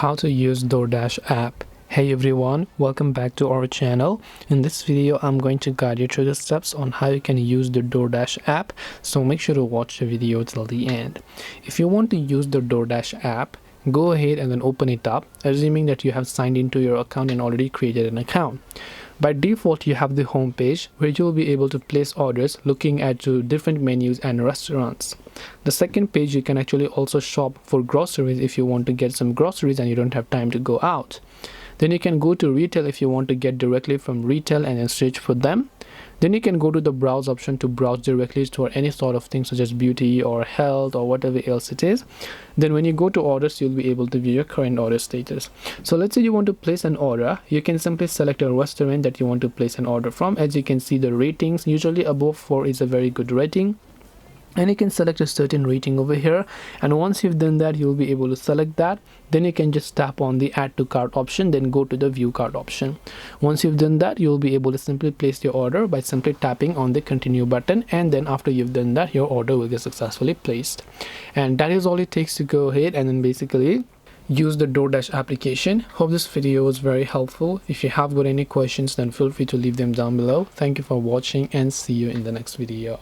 How to use DoorDash app. Hey everyone, welcome back to our channel. In this video I'm going to guide you through the steps on how you can use the DoorDash app, so make sure to watch the video till the end. If you want to use the DoorDash app, go ahead and then open it up, assuming that you have signed into your account and already created an account. By default, you have the home page where you will be able to place orders looking at different menus and restaurants. The second page, you can actually also shop for groceries if you want to get some groceries and you don't have time to go out. Then you can go to retail if you want to get directly from retail and then search for them. Then you can go to the browse option to browse directly for any sort of thing such as beauty or health or whatever else it is. Then when you go to orders, you'll be able to view your current order status. So let's say you want to place an order. You can simply select a restaurant that you want to place an order from. As you can see, the ratings usually above 4 is a very good rating. And you can select a certain rating over here, and once you've done that, you'll be able to select that. Then you can just tap on the add to cart option, then go to the view cart option. Once you've done that, you'll be able to simply place your order by simply tapping on the continue button, and then after you've done that, your order will get successfully placed. And that is all it takes to go ahead and then basically use the DoorDash application. Hope this video was very helpful. If you have got any questions, then feel free to leave them down below. Thank you for watching and see you in the next video.